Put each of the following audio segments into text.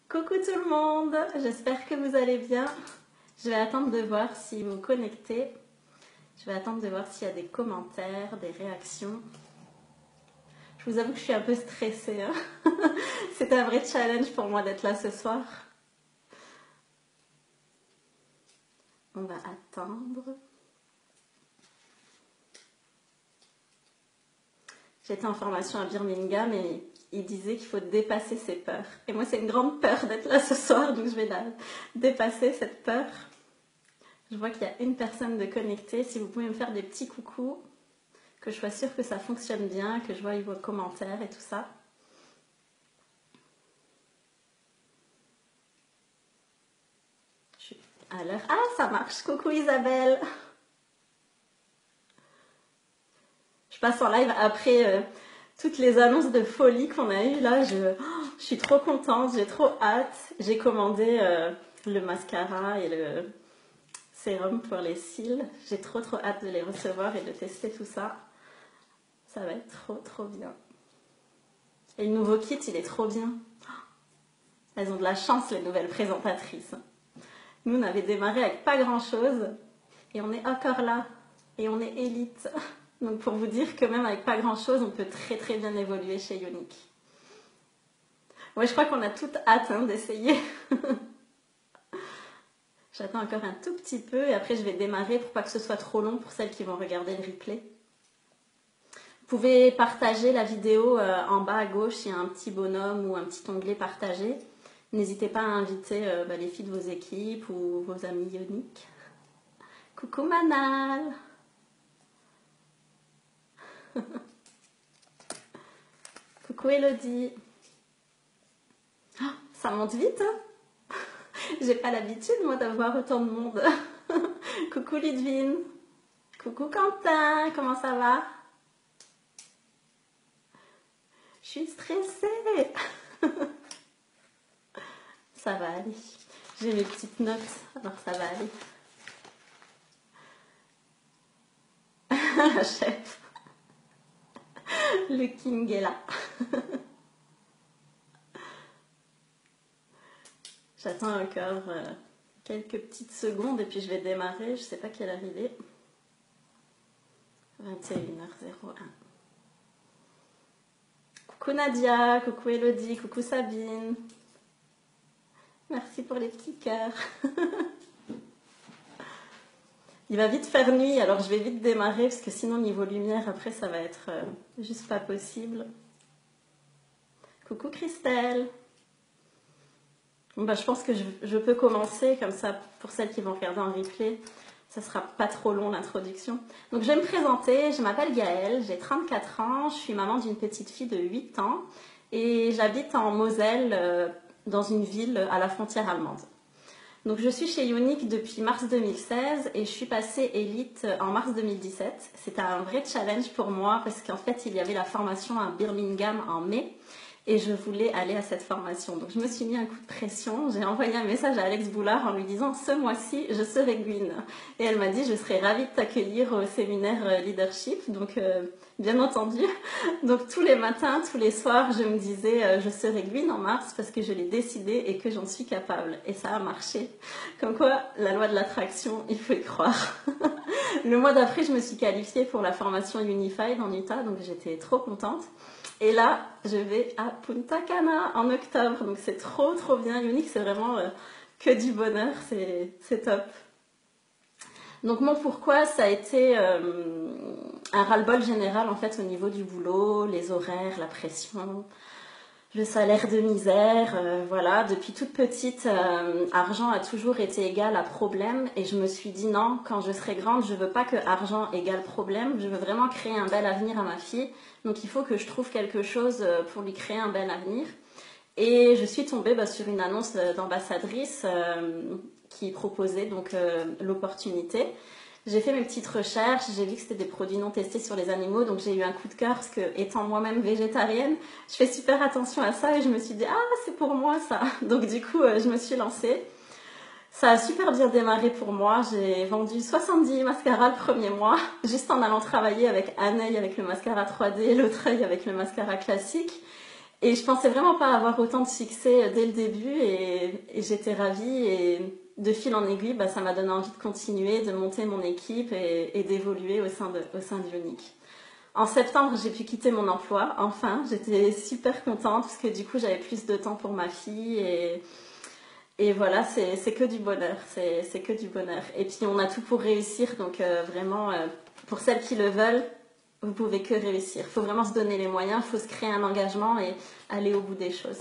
Coucou tout le monde, j'espère que vous allez bien. Je vais attendre de voir si vous vous connectez. Je vais attendre de voir s'il y a des commentaires, des réactions. Je vous avoue que je suis un peu stressée. Hein. C'est un vrai challenge pour moi d'être là ce soir. On va attendre. J'étais en formation à Birmingham et il disait qu'il faut dépasser ses peurs. Et moi, c'est une grande peur d'être là ce soir, donc je vais dépasser cette peur. Je vois qu'il y a une personne de connectée. Si vous pouvez me faire des petits coucous, que je sois sûre que ça fonctionne bien, que je vois vos commentaires et tout ça. Je suis à l'heure. Ah, ça marche. Coucou Isabelle. Je passe en live après toutes les annonces de folie qu'on a eues là. Je suis trop contente, j'ai trop hâte. J'ai commandé le mascara et le sérum pour les cils. J'ai trop hâte de les recevoir et de tester tout ça. Ça va être trop bien. Et le nouveau kit, il est trop bien. Elles ont de la chance, les nouvelles présentatrices. Nous, on avait démarré avec pas grand-chose. Et on est encore là. Et on est élite. Donc pour vous dire que même avec pas grand-chose, on peut très bien évoluer chez Younique. Ouais, je crois qu'on a toutes hâte d'essayer. J'attends encore un tout petit peu et après je vais démarrer pour pas que ce soit trop long pour celles qui vont regarder le replay. Vous pouvez partager la vidéo en bas à gauche, il y a un petit bonhomme ou un petit onglet partager. N'hésitez pas à inviter les filles de vos équipes ou vos amis Younique. Coucou Manal. Coucou Elodie. Oh, ça monte vite, hein. J'ai pas l'habitude moi d'avoir autant de monde. Coucou Ludwine. Coucou Quentin, comment ça va? Je suis stressée. Ça va aller. J'ai mes petites notes, alors ça va aller. La chef. Le king est là. J'attends encore quelques petites secondes et puis je vais démarrer. Je sais pas quelle heure il est. 21h01. Coucou Nadia, coucou Elodie, coucou Sabine. Merci pour les petits cœurs. Il va vite faire nuit, alors je vais vite démarrer parce que sinon niveau lumière après ça va être juste pas possible. Coucou Christelle. Bon, je pense que je peux commencer comme ça pour celles qui vont regarder en replay. Ça sera pas trop long l'introduction. Donc je vais me présenter, je m'appelle Gaëlle, j'ai 34 ans, je suis maman d'une petite fille de 8 ans et j'habite en Moselle dans une ville à la frontière allemande. Donc je suis chez Younique depuis mars 2016 et je suis passée élite en mars 2017. C'était un vrai challenge pour moi parce qu'en fait il y avait la formation à Birmingham en mai et je voulais aller à cette formation. Donc je me suis mis un coup de pression, j'ai envoyé un message à Alex Boulard en lui disant ce mois-ci je serai Gwyn. Et elle m'a dit je serais ravie de t'accueillir au séminaire leadership. Donc bien entendu. Donc tous les matins, tous les soirs, je me disais je serai Gwyn en mars parce que je l'ai décidé et que j'en suis capable. Et ça a marché. Comme quoi, la loi de l'attraction, il faut y croire. Le mois d'après, je me suis qualifiée pour la formation Unified en Utah, donc j'étais trop contente. Et là, je vais à Punta Cana en octobre, donc c'est trop bien. Younique, c'est vraiment que du bonheur, c'est top. Donc mon pourquoi, ça a été un ras-le-bol général en fait au niveau du boulot, les horaires, la pression, le salaire de misère, voilà. Depuis toute petite, argent a toujours été égal à problème et je me suis dit non, quand je serai grande, je veux pas que argent égale problème, je veux vraiment créer un bel avenir à ma fille, donc il faut que je trouve quelque chose pour lui créer un bel avenir. Et je suis tombée sur une annonce d'ambassadrice qui proposait donc l'opportunité. J'ai fait mes petites recherches, j'ai vu que c'était des produits non testés sur les animaux, donc j'ai eu un coup de cœur parce que, étant moi-même végétarienne, je fais super attention à ça et je me suis dit « Ah, c'est pour moi ça !» Donc du coup, je me suis lancée. Ça a super bien démarré pour moi, j'ai vendu 70 mascaras le premier mois, juste en allant travailler avec un œil avec le mascara 3D, l'autre œil avec le mascara classique. Et je pensais vraiment pas avoir autant de succès dès le début et j'étais ravie et de fil en aiguille, bah, ça m'a donné envie de continuer, de monter mon équipe et d'évoluer au sein d'Ionic. En septembre, j'ai pu quitter mon emploi, enfin, j'étais super contente parce que du coup j'avais plus de temps pour ma fille et voilà, c'est que du bonheur, c'est que du bonheur. Et puis on a tout pour réussir, donc vraiment, pour celles qui le veulent, vous pouvez que réussir. Il faut vraiment se donner les moyens, il faut se créer un engagement et aller au bout des choses.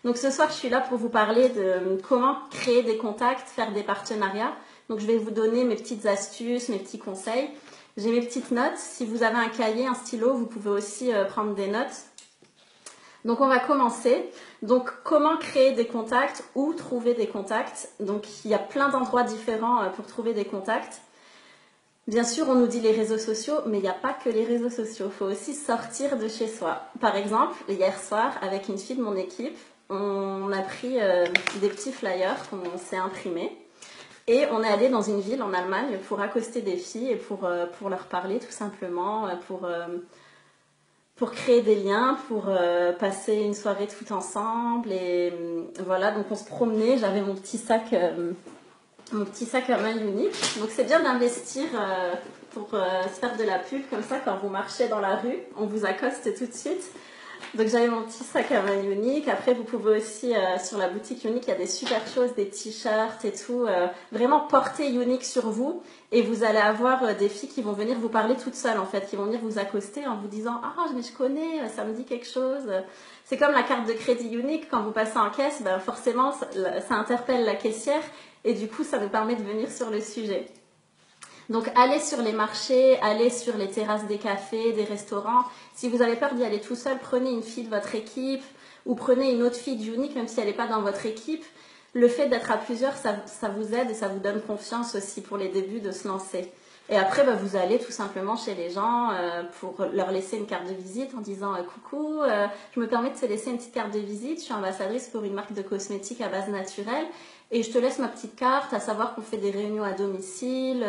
Donc ce soir, je suis là pour vous parler de comment créer des contacts, faire des partenariats. Donc je vais vous donner mes petites astuces, mes petits conseils. J'ai mes petites notes. Si vous avez un cahier, un stylo, vous pouvez aussi prendre des notes. Donc on va commencer. Donc comment créer des contacts ou trouver des contacts. Donc il y a plein d'endroits différents pour trouver des contacts. Bien sûr, on nous dit les réseaux sociaux, mais il n'y a pas que les réseaux sociaux. Il faut aussi sortir de chez soi. Par exemple, hier soir, avec une fille de mon équipe, on a pris des petits flyers qu'on s'est imprimés. Et on est allé dans une ville en Allemagne pour accoster des filles et pour leur parler tout simplement, pour créer des liens, pour passer une soirée tout ensemble. Et voilà, donc on se promenait, j'avais mon petit sac à main unique. Donc c'est bien d'investir pour se faire de la pub comme ça quand vous marchez dans la rue, on vous accoste tout de suite. Donc j'avais mon petit sac à main unique. Après vous pouvez aussi sur la boutique Unique, il y a des super choses, des t-shirts et tout. Vraiment porter Unique sur vous et vous allez avoir des filles qui vont venir vous parler toutes seules en fait, qui vont venir vous accoster en vous disant ah mais je connais, ça me dit quelque chose. C'est comme la carte de crédit Unique, quand vous passez en caisse, ben forcément ça interpelle la caissière et du coup ça nous permet de venir sur le sujet. Donc allez sur les marchés, allez sur les terrasses des cafés, des restaurants. Si vous avez peur d'y aller tout seul, prenez une fille de votre équipe ou prenez une autre fille d'Unique, même si elle n'est pas dans votre équipe. Le fait d'être à plusieurs, ça vous aide et ça vous donne confiance aussi pour les débuts de se lancer. Et après, bah, vous allez tout simplement chez les gens pour leur laisser une carte de visite en disant coucou, je me permets de te laisser une petite carte de visite, je suis ambassadrice pour une marque de cosmétiques à base naturelle et je te laisse ma petite carte, à savoir qu'on fait des réunions à domicile,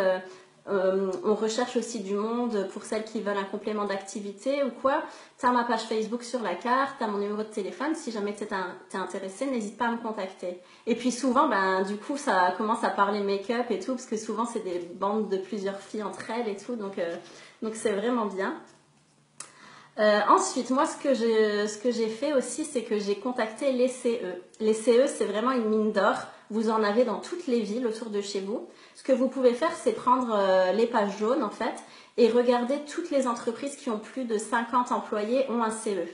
on recherche aussi du monde pour celles qui veulent un complément d'activité ou quoi. Tu as ma page Facebook sur la carte, tu as mon numéro de téléphone. Si jamais tu es intéressé, n'hésite pas à me contacter. Et puis souvent, ben, du coup, ça commence à parler make-up et tout, parce que souvent, c'est des bandes de plusieurs filles entre elles et tout. Donc c'est vraiment bien. Ensuite, moi, ce que j'ai fait aussi, c'est que j'ai contacté les CE. Les CE, c'est vraiment une mine d'or. Vous en avez dans toutes les villes autour de chez vous. Ce que vous pouvez faire, c'est prendre les pages jaunes, en fait, et regarder toutes les entreprises qui ont plus de 50 employés ont un CE.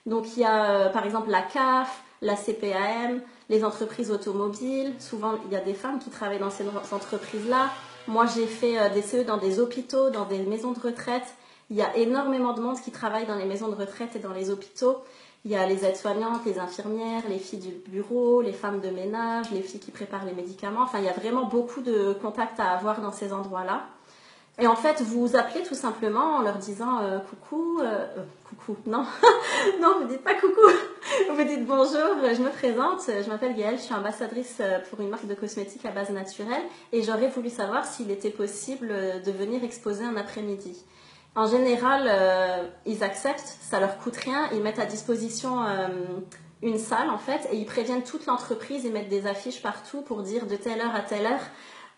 Donc, il y a, par exemple, la CAF, la CPAM, les entreprises automobiles. Souvent, il y a des femmes qui travaillent dans ces entreprises-là. Moi, j'ai fait des CE dans des hôpitaux, dans des maisons de retraite. Il y a énormément de monde qui travaille dans les maisons de retraite et dans les hôpitaux. Il y a les aides-soignantes, les infirmières, les filles du bureau, les femmes de ménage, les filles qui préparent les médicaments. Enfin, il y a vraiment beaucoup de contacts à avoir dans ces endroits-là. Et en fait, vous appelez tout simplement en leur disant coucou, coucou, non, non, vous dites pas coucou, vous dites bonjour, je me présente, je m'appelle Gaëlle, je suis ambassadrice pour une marque de cosmétiques à base naturelle et j'aurais voulu savoir s'il était possible de venir exposer un après-midi. En général, ils acceptent, ça leur coûte rien, ils mettent à disposition une salle en fait et ils préviennent toute l'entreprise, ils mettent des affiches partout pour dire de telle heure à telle heure,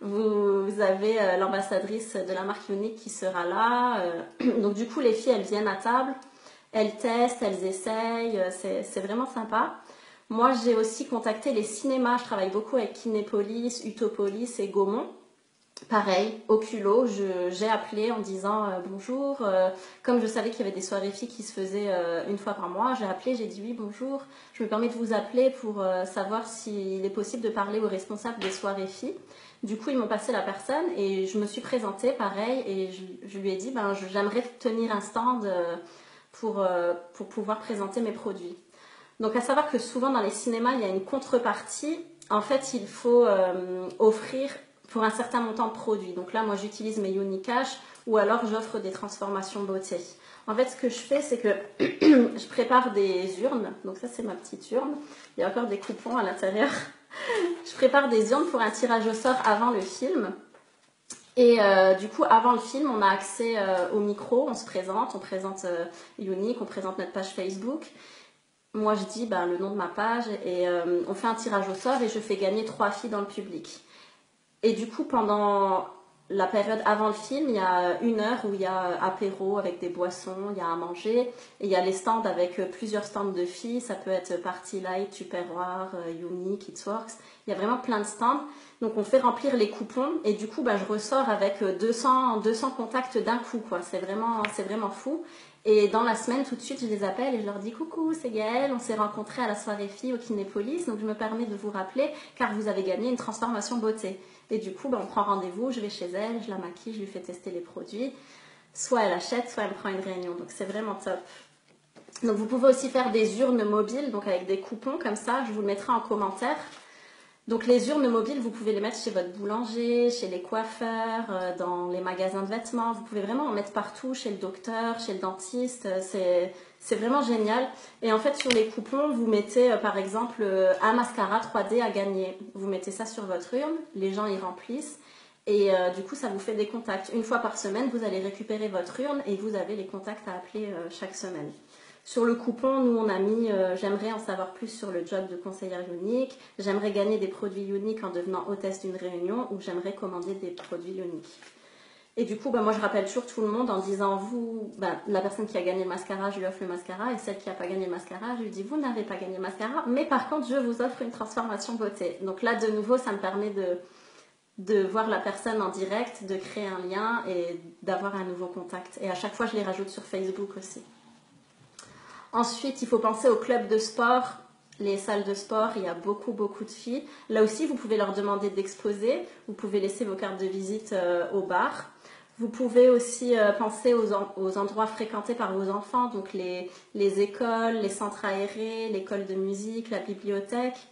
vous avez l'ambassadrice de la marque Unique qui sera là. Donc du coup, les filles, elles viennent à table, elles testent, elles essayent, c'est vraiment sympa. Moi, j'ai aussi contacté les cinémas, je travaille beaucoup avec Kinépolis, Utopolis et Gaumont. Pareil, au culot, j'ai appelé en disant bonjour. Comme je savais qu'il y avait des soirées filles qui se faisaient une fois par mois, j'ai appelé, j'ai dit oui, bonjour. Je me permets de vous appeler pour savoir s'il est possible de parler aux responsables des soirées filles. Du coup, ils m'ont passé la personne et je me suis présentée, pareil, et je lui ai dit j'aimerais tenir un stand pour pouvoir présenter mes produits. Donc, à savoir que souvent dans les cinémas, il y a une contrepartie. En fait, il faut offrir pour un certain montant de produits. Donc là, moi, j'utilise mes Unicash ou alors j'offre des transformations beauté. En fait, ce que je fais, c'est que je prépare des urnes. Donc ça, c'est ma petite urne. Il y a encore des coupons à l'intérieur. Je prépare des urnes pour un tirage au sort avant le film. Et du coup, avant le film, on a accès au micro, on se présente, on présente Unique, on présente notre page Facebook. moi je dis le nom de ma page et on fait un tirage au sort et je fais gagner 3 filles dans le public. Et du coup, pendant la période avant le film, il y a 1 heure où il y a apéro avec des boissons, il y a à manger, et il y a les stands avec plusieurs stands de filles, ça peut être Party Light, Tupperware, Uni, Kidsworks, il y a vraiment plein de stands. Donc on fait remplir les coupons et du coup je ressors avec 200 contacts d'un coup, quoi. C'est vraiment fou. Et dans la semaine, tout de suite, je les appelle et je leur dis coucou, c'est Gaëlle, on s'est rencontrés à la soirée filles au Kinépolis, donc je me permets de vous rappeler car vous avez gagné une transformation beauté. Et du coup, on prend rendez-vous, je vais chez elle, je la maquille, je lui fais tester les produits. Soit elle achète, soit elle me prend une réunion, donc c'est vraiment top. Donc vous pouvez aussi faire des urnes mobiles, donc avec des coupons comme ça, je vous le mettrai en commentaire. Donc les urnes mobiles, vous pouvez les mettre chez votre boulanger, chez les coiffeurs, dans les magasins de vêtements. Vous pouvez vraiment en mettre partout, chez le docteur, chez le dentiste. C'est vraiment génial. Et en fait, sur les coupons, vous mettez par exemple un mascara 3D à gagner. Vous mettez ça sur votre urne, les gens y remplissent. Et du coup, ça vous fait des contacts. 1 fois par semaine, vous allez récupérer votre urne et vous avez les contacts à appeler chaque semaine. Sur le coupon, nous on a mis j'aimerais en savoir plus sur le job de conseillère unique, j'aimerais gagner des produits uniques en devenant hôtesse d'une réunion ou j'aimerais commander des produits uniques. Et du coup, moi je rappelle toujours tout le monde en disant la personne qui a gagné le mascara, je lui offre le mascara et celle qui n'a pas gagné le mascara, je lui dis vous n'avez pas gagné le mascara, mais par contre je vous offre une transformation beauté. Donc là de nouveau, ça me permet de voir la personne en direct, de créer un lien et d'avoir un nouveau contact. Et à chaque fois, je les rajoute sur Facebook aussi. Ensuite, il faut penser aux clubs de sport, les salles de sport, il y a beaucoup de filles. Là aussi, vous pouvez leur demander d'exposer, vous pouvez laisser vos cartes de visite au bar. Vous pouvez aussi penser aux endroits fréquentés par vos enfants, donc les écoles, les centres aérés, l'école de musique, la bibliothèque.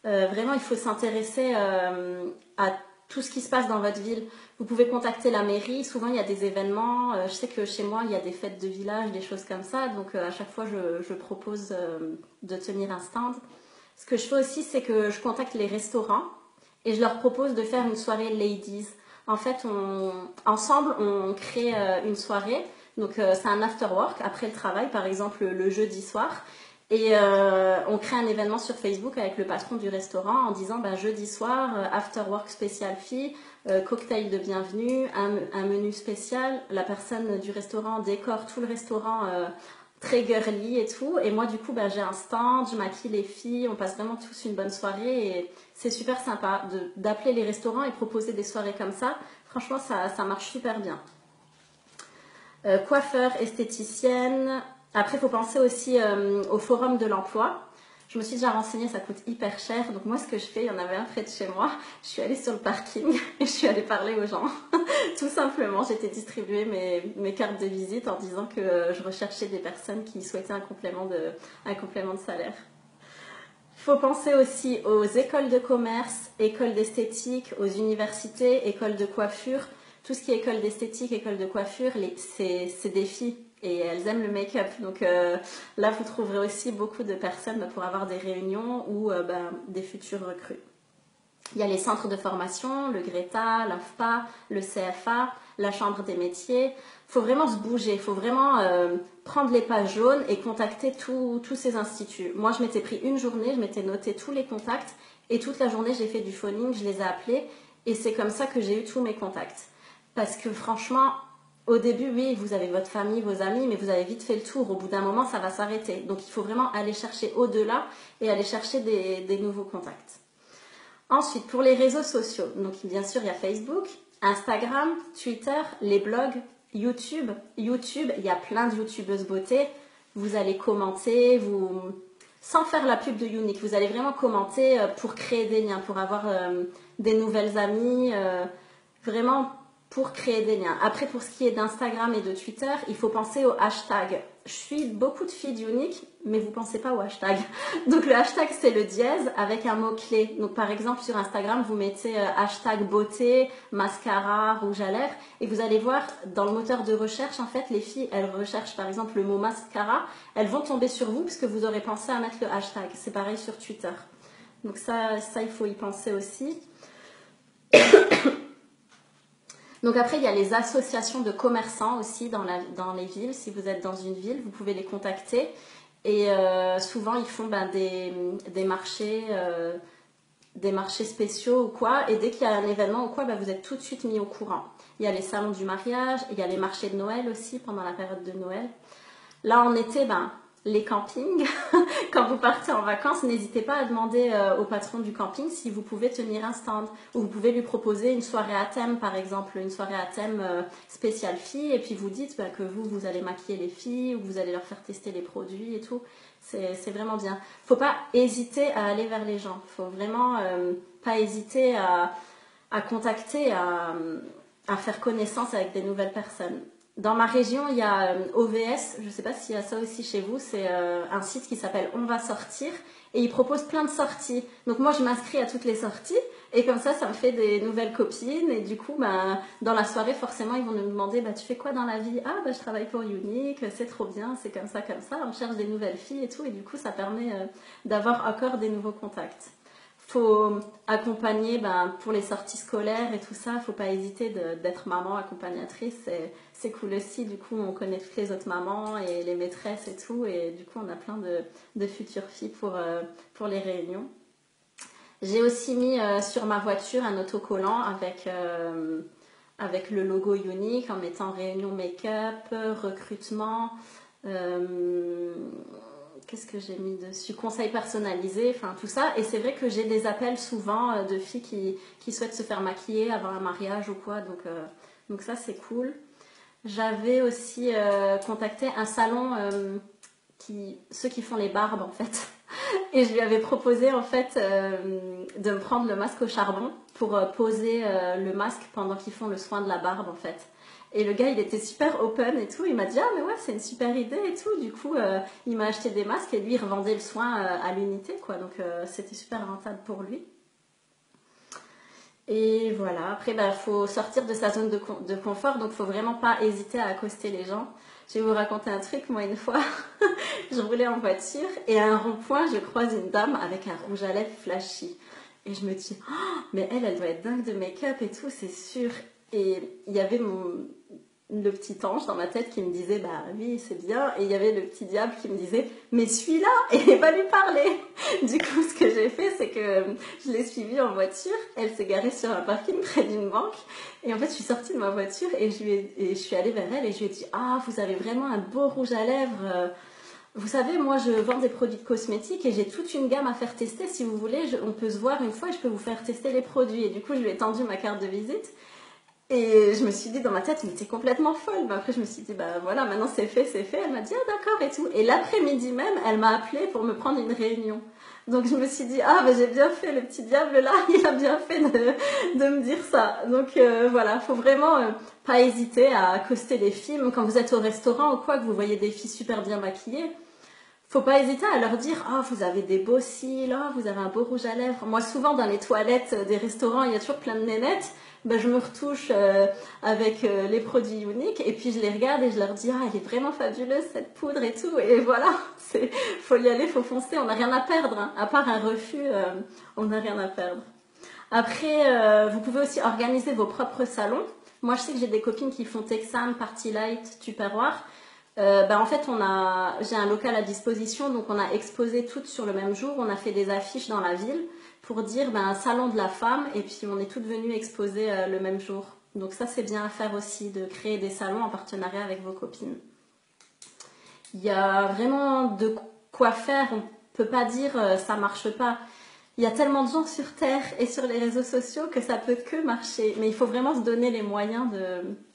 Vraiment, il faut s'intéresser à tout ce qui se passe dans votre ville. Vous pouvez contacter la mairie, souvent il y a des événements, je sais que chez moi il y a des fêtes de village, des choses comme ça, donc à chaque fois je propose de tenir un stand. Ce que je fais aussi, c'est que je contacte les restaurants et je leur propose de faire une soirée ladies. En fait, ensemble on crée une soirée, donc c'est un after work, après le travail, par exemple le jeudi soir. Et on crée un événement sur Facebook avec le patron du restaurant en disant jeudi soir, after work spécial filles, cocktail de bienvenue, un menu spécial. La personne du restaurant décore tout le restaurant très girly et tout. Et moi du coup j'ai un stand, je maquille les filles, on passe vraiment tous une bonne soirée et c'est super sympa d'appeler les restaurants et proposer des soirées comme ça. Franchement ça marche super bien. Coiffeur, esthéticienne. Après, il faut penser aussi au forum de l'emploi. Je me suis déjà renseignée, ça coûte hyper cher. Donc moi, ce que je fais, il y en avait un près de chez moi. Je suis allée sur le parking et je suis allée parler aux gens. Tout simplement, j'étais distribuer mes cartes de visite en disant que je recherchais des personnes qui souhaitaient un complément de salaire. Il faut penser aussi aux écoles de commerce, écoles d'esthétique, aux universités, écoles de coiffure. Tout ce qui est école d'esthétique, école de coiffure, c'est des filles et elles aiment le make-up. Donc là, vous trouverez aussi beaucoup de personnes pour avoir des réunions ou des futurs recrues. Il y a les centres de formation, le Greta, l'AFPA, le CFA, la Chambre des métiers. Il faut vraiment se bouger, il faut vraiment prendre les pages jaunes et contacter tous ces instituts. Moi, je m'étais pris une journée, je m'étais noté tous les contacts et toute la journée, j'ai fait du phoning, je les ai appelés et c'est comme ça que j'ai eu tous mes contacts. Parce que franchement, au début, oui, vous avez votre famille, vos amis, mais vous avez vite fait le tour. Au bout d'un moment, ça va s'arrêter. Donc, il faut vraiment aller chercher au-delà et aller chercher des nouveaux contacts. Ensuite, pour les réseaux sociaux, donc bien sûr, il y a Facebook, Instagram, Twitter, les blogs, YouTube. YouTube, il y a plein de youtubeuses beauté. Vous allez commenter, sans faire la pub de Unique, vous allez vraiment commenter pour créer des liens, pour avoir des nouvelles amies, vraiment pour créer des liens. Après, pour ce qui est d'Instagram et de Twitter, il faut penser au hashtag. Je suis beaucoup de filles d'Unique, mais vous ne pensez pas au hashtag. Donc le hashtag, c'est le dièse avec un mot-clé. Donc par exemple, sur Instagram, vous mettez hashtag beauté, mascara, rouge à lèvres, et vous allez voir, dans le moteur de recherche, en fait, les filles, elles recherchent par exemple le mot mascara, elles vont tomber sur vous parce que vous aurez pensé à mettre le hashtag. C'est pareil sur Twitter. Donc ça, il faut y penser aussi. Donc après, il y a les associations de commerçants aussi dans les villes. Si vous êtes dans une ville, vous pouvez les contacter. Et souvent, ils font des marchés spéciaux ou quoi. Et dès qu'il y a un événement ou quoi, vous êtes tout de suite mis au courant. Il y a les salons du mariage, il y a les marchés de Noël aussi pendant la période de Noël. Là, en été, les campings, quand vous partez en vacances, n'hésitez pas à demander au patron du camping si vous pouvez tenir un stand. Ou vous pouvez lui proposer une soirée à thème, par exemple, une soirée à thème spéciale filles. Et puis vous dites que vous allez maquiller les filles ou que vous allez leur faire tester les produits et tout. C'est vraiment bien. Faut pas hésiter à aller vers les gens. Faut vraiment pas hésiter à contacter, à faire connaissance avec des nouvelles personnes. Dans ma région, il y a OVS, je ne sais pas s'il y a ça aussi chez vous, c'est un site qui s'appelle On va sortir et il propose plein de sorties. Donc moi, je m'inscris à toutes les sorties et comme ça me fait des nouvelles copines et du coup, dans la soirée, forcément, ils vont nous demander tu fais quoi dans la vie? Ah, je travaille pour Unique, c'est trop bien, c'est comme ça, on cherche des nouvelles filles et tout et du coup, ça permet d'avoir encore des nouveaux contacts. Faut accompagner pour les sorties scolaires et tout ça, faut pas hésiter d'être maman accompagnatrice, c'est cool aussi, du coup on connaît toutes les autres mamans et les maîtresses et tout et du coup on a plein de futures filles pour les réunions. J'ai aussi mis sur ma voiture un autocollant avec le logo Unique en mettant réunion make-up, recrutement, qu'est-ce que j'ai mis dessus? Conseils personnalisés, enfin tout ça. Et c'est vrai que j'ai des appels souvent de filles qui souhaitent se faire maquiller avant un mariage ou quoi. Donc ça, c'est cool. J'avais aussi contacté un salon, ceux qui font les barbes en fait. Et je lui avais proposé en fait de me prendre le masque au charbon pour poser le masque pendant qu'ils font le soin de la barbe en fait. Et le gars, il était super open et tout. Il m'a dit, ah mais ouais, c'est une super idée et tout. Du coup, il m'a acheté des masques et lui, il revendait le soin à l'unité, quoi. Donc, c'était super rentable pour lui. Et voilà. Après, faut sortir de sa zone de confort. Donc, faut vraiment pas hésiter à accoster les gens. Je vais vous raconter un truc. Moi, une fois, je roulais en voiture et à un rond-point, je croise une dame avec un rouge à lèvres flashy. Et je me dis, oh, mais elle doit être dingue de make-up et tout, c'est sûr. Et il y avait le petit ange dans ma tête qui me disait oui c'est bien, et il y avait le petit diable qui me disait mais suis-la et va lui parler. Du coup ce que j'ai fait c'est que je l'ai suivie en voiture, elle s'est garée sur un parking près d'une banque et en fait je suis sortie de ma voiture et je suis allée vers elle et je lui ai dit vous avez vraiment un beau rouge à lèvres. Vous savez, moi je vends des produits de cosmétiques et j'ai toute une gamme à faire tester. Si vous voulez, on peut se voir une fois et je peux vous faire tester les produits. Et du coup, je lui ai tendu ma carte de visite. Et je me suis dit dans ma tête, mais t'es complètement folle. Après, je me suis dit, voilà, maintenant c'est fait, c'est fait. Elle m'a dit, d'accord et tout. Et l'après-midi même, elle m'a appelé pour me prendre une réunion. Donc je me suis dit, j'ai bien fait, le petit diable là, il a bien fait de me dire ça. Donc voilà, faut vraiment pas hésiter à accoster les filles. Quand vous êtes au restaurant ou quoi, que vous voyez des filles super bien maquillées, faut pas hésiter à leur dire vous avez des beaux cils, vous avez un beau rouge à lèvres. Moi souvent dans les toilettes des restaurants il y a toujours plein de nénettes, je me retouche avec les produits uniques et puis je les regarde et je leur dis elle est vraiment fabuleuse cette poudre et tout, et voilà, faut y aller, faut foncer, on n'a rien à perdre hein. À part un refus, on n'a rien à perdre. Après vous pouvez aussi organiser vos propres salons. Moi je sais que j'ai des copines qui font Texan, Party Light, Tupperware. En fait j'ai un local à disposition, donc on a exposé toutes sur le même jour, on a fait des affiches dans la ville pour dire un salon de la femme et puis on est toutes venues exposer le même jour. Donc ça c'est bien à faire aussi, de créer des salons en partenariat avec vos copines. Il y a vraiment de quoi faire, on peut pas dire ça marche pas. Il y a tellement de gens sur Terre et sur les réseaux sociaux que ça peut que marcher. Mais il faut vraiment se donner les moyens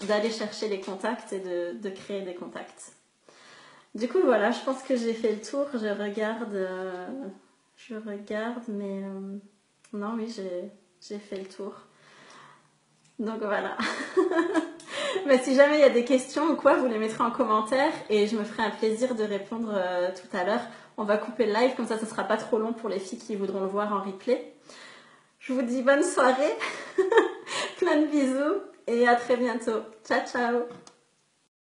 d'aller chercher les contacts et de créer des contacts. Du coup, voilà, je pense que j'ai fait le tour. Je regarde, mais non, oui, j'ai fait le tour. Donc voilà. Mais si jamais il y a des questions ou quoi, vous les mettrez en commentaire et je me ferai un plaisir de répondre tout à l'heure. On va couper le live, comme ça sera pas trop long pour les filles qui voudront le voir en replay. Je vous dis bonne soirée, plein de bisous et à très bientôt. Ciao, ciao.